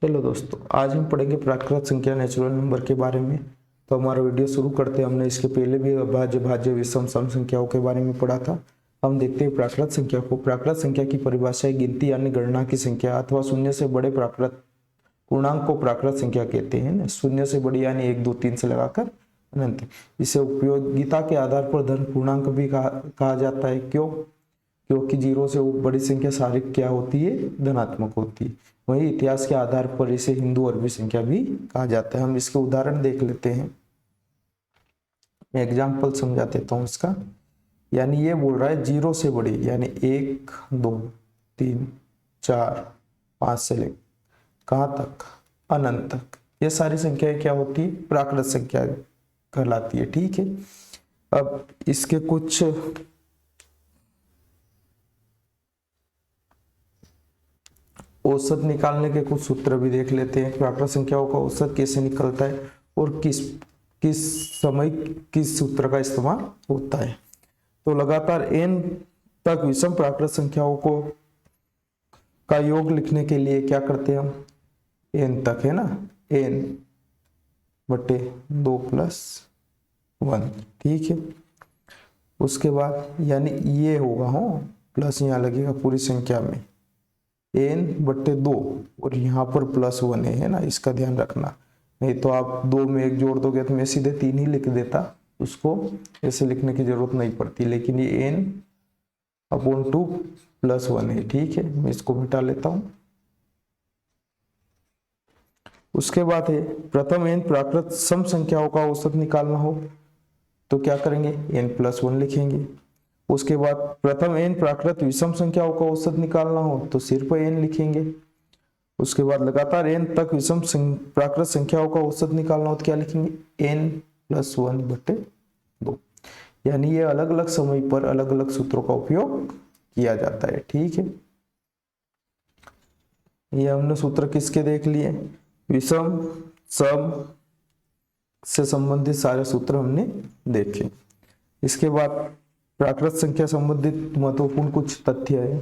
Hello दोस्तों, आज हम पढ़ेंगे प्राकृत संख्या नेचुरल नंबर के बारे में। तो हमारा वीडियो शुरू करते हैं। हमने इसके पहले भी अभाज्य, भाज्य, विषम, सम संख्याओं के बारे में पढ़ा था। हम देखते हैं प्राकृत संख्या को। प्राकृत संख्या की परिभाषा है गिनती यानी गणना की संख्या अथवा शून्य से बड़े प्राकृत पूर्णांक को प्राकृत संख्या कहते हैं ना। शून्य से बड़ी यानी 1, 2, 3 से लगाकर अनंत। इसे उपयोगिता के आधार पर धन पूर्णांक भी कहा जाता है। क्यों? क्योंकि 0 से बड़ी संख्या सारी क्या होती है? धनात्मक होती है। वही इतिहास के आधार पर इसे हिंदू अरबी संख्या भी कहा जाता है। हम इसके उदाहरण देख लेते हैं। मैं एग्जाम्पल समझा देता हूँ इसका। यानी ये बोल रहा है 0 से बड़ी यानी 1, 2, 3, 4, 5 से लेकर कहाँ तक? अनंत तक। ये सारी संख्याएं क्या होती है? प्राकृत संख्या कहलाती है। ठीक है। अब इसके कुछ औसत निकालने के कुछ सूत्र भी देख लेते हैं। प्राकृत संख्याओं का औसत कैसे निकलता है और किस समय किस सूत्र का इस्तेमाल होता है। तो लगातार n तक विषम प्राकृत संख्याओं को का योग लिखने के लिए क्या करते हैं हम? n तक है ना, n बटे 2 + 1। ठीक है। उसके बाद यानी ये होगा हो प्लस यहाँ लगेगा पूरी संख्या में n बटे 2 और यहाँ पर +1 है ना, इसका ध्यान रखना। नहीं तो आप 2 में 1 जोड़ दोगे तो मैं सीधे 3 ही लिख देता, उसको ऐसे लिखने की जरूरत नहीं पड़ती। लेकिन ये n/2 +1 है। ठीक है, मैं इसको मिटा लेता हूँ। उसके बाद है प्रथम n प्राकृत सम संख्याओं का औसत निकालना हो तो क्या करेंगे? n+1 लिखेंगे। उसके बाद प्रथम n प्राकृत विषम संख्याओं का औसत निकालना हो तो सिर्फ n लिखेंगे। उसके बाद लगातार n तक विषम प्राकृत संख्याओं का औसत निकालना हो तो क्या लिखेंगे? n+1 बटे 2। यानी ये अलग अलग समय पर अलग अलग सूत्रों का उपयोग किया जाता है। ठीक है। ये हमने सूत्र किसके देख लिए? विषम, सम से संबंधित सारे सूत्र हमने देखे। इसके बाद प्राकृत संख्या संबंधित महत्वपूर्ण कुछ तथ्य है।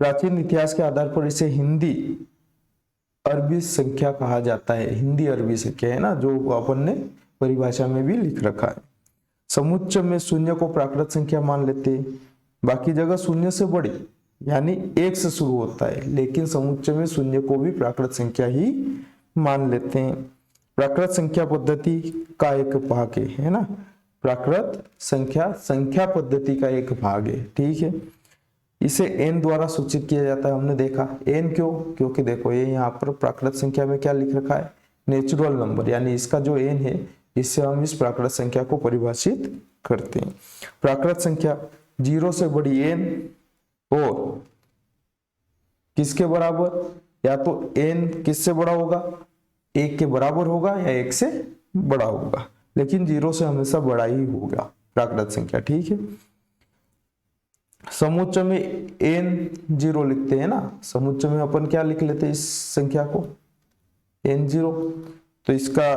प्राचीन इतिहास के आधार पर इसे हिंदी अरबी संख्या कहा जाता है। हिंदी अरबी संख्या है ना, जो अपन ने परिभाषा में भी लिख रखा है। समुच्चय में शून्य को प्राकृत संख्या मान लेते हैं। बाकी जगह शून्य से बड़ी यानी 1 से शुरू होता है, लेकिन समुच्चय में शून्य को भी प्राकृत संख्या ही मान लेते हैं। प्राकृत संख्या पद्धति का एक भाग है ना। प्राकृत संख्या पद्धति का एक भाग है। ठीक है। इसे n द्वारा सूचित किया जाता है। हमने देखा n क्यों? क्योंकि देखो ये यहाँ पर प्राकृत संख्या में क्या लिख रखा है? Natural number. यानी इसका जो n है इससे हम इस प्राकृत संख्या को परिभाषित करते हैं। प्राकृत संख्या 0 से बड़ी n और किसके बराबर? या तो n किससे बड़ा होगा? 1 के बराबर होगा या 1 से बड़ा होगा, लेकिन 0 से हमेशा बड़ा ही होगा प्राकृत संख्या। ठीक है। समुच्चय में n0 लिखते हैं ना। समुच्चय में अपन क्या लिख लेते हैं इस संख्या को? n0। तो इसका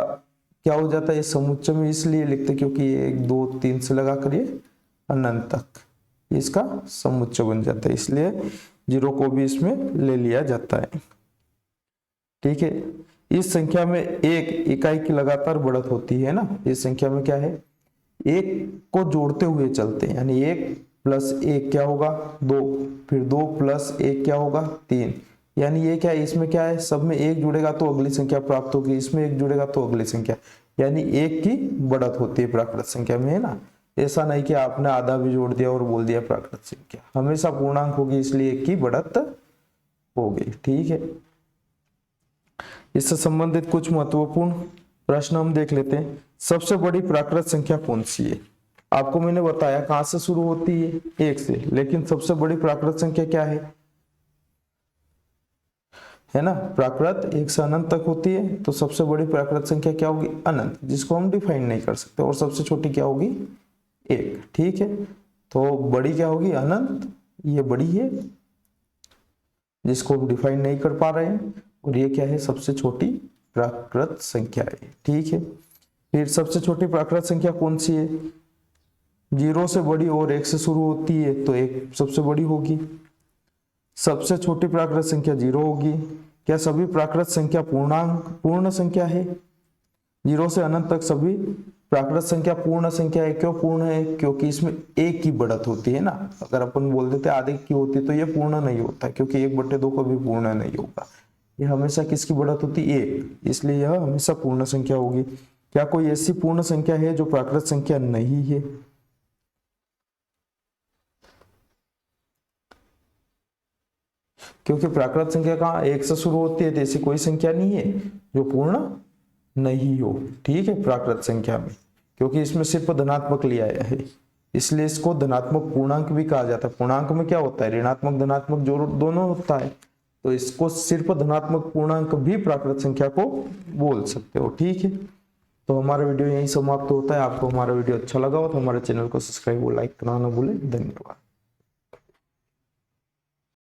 क्या हो जाता है? ये समुच्चय में इसलिए लिखते क्योंकि 1, 2, 3 से लगा कर ये अनंत तक इसका समुच्चय बन जाता है, इसलिए 0 को भी इसमें ले लिया जाता है। ठीक है। इस संख्या में एक इकाई की लगातार बढ़त होती है ना। इस संख्या में क्या है? 1 को जोड़ते हुए चलते हैं। यानी 1 + 1 क्या होगा? 2, फिर 2 + 1 क्या होगा? 3। यानी ये क्या है? इसमें क्या है? सब में 1 जुड़ेगा तो अगली संख्या प्राप्त होगी, इसमें 1 जुड़ेगा तो अगली संख्या। यानी 1 की बढ़त होती है प्राकृत संख्या में, है ना। ऐसा नहीं कि आपने आधा भी जोड़ दिया और बोल दिया प्राकृत संख्या। हमेशा पूर्णांक होगी, इसलिए 1 की बढ़त होगी। ठीक है। इससे संबंधित कुछ महत्वपूर्ण प्रश्न हम देख लेते हैं। सबसे बड़ी प्राकृत संख्या कौन सी है? आपको मैंने बताया कहां से शुरू होती है? 1 से। लेकिन सबसे बड़ी प्राकृत संख्या क्या है ना? प्राकृत 1 से अनंत तक होती है। तो सबसे बड़ी प्राकृत संख्या क्या होगी? अनंत, जिसको हम डिफाइन नहीं कर सकते। और सबसे छोटी क्या होगी? 1। ठीक है। तो बड़ी क्या होगी? अनंत। ये बड़ी है जिसको हम डिफाइन नहीं कर पा रहे हैं, और ये क्या है? सबसे छोटी प्राकृत संख्या है। ठीक है। फिर सबसे छोटी प्राकृत संख्या कौन सी है? 0 से बड़ी और 1 से शुरू होती है तो 1 सबसे बड़ी होगी। सबसे छोटी प्राकृत संख्या 0 होगी। क्या सभी प्राकृत संख्या पूर्ण संख्या है? 0 से अनंत तक सभी प्राकृत संख्या पूर्ण संख्या है। क्यों पूर्ण है? क्योंकि इसमें एक की बढ़त होती है ना। अगर अपन बोल देते आधे की होती तो ये पूर्ण नहीं होता, क्योंकि 1/2 कभी पूर्ण नहीं होगा। ये हमेशा किसकी बढ़त होती? 1, इसलिए यह हमेशा पूर्ण संख्या होगी। क्या कोई ऐसी पूर्ण संख्या है जो प्राकृत संख्या नहीं है? क्योंकि प्राकृत संख्या कहाँ 1 से शुरू होती है, तो ऐसी कोई संख्या नहीं है जो पूर्ण नहीं हो। ठीक है, प्राकृत संख्या में, क्योंकि इसमें सिर्फ धनात्मक लिया है, इसलिए इसको धनात्मक पूर्णांक भी कहा जाता है। पूर्णांक में क्या होता है? ऋणात्मक धनात्मक जो दोनों होता है, तो इसको सिर्फ धनात्मक पूर्णांक भी प्राकृत संख्या को बोल सकते हो। ठीक है, तो हमारा वीडियो यहीं समाप्त होता है। आपको हमारा वीडियो अच्छा लगा हो तो हमारे चैनल को सब्सक्राइब और लाइक करना ना भूलें। धन्यवाद।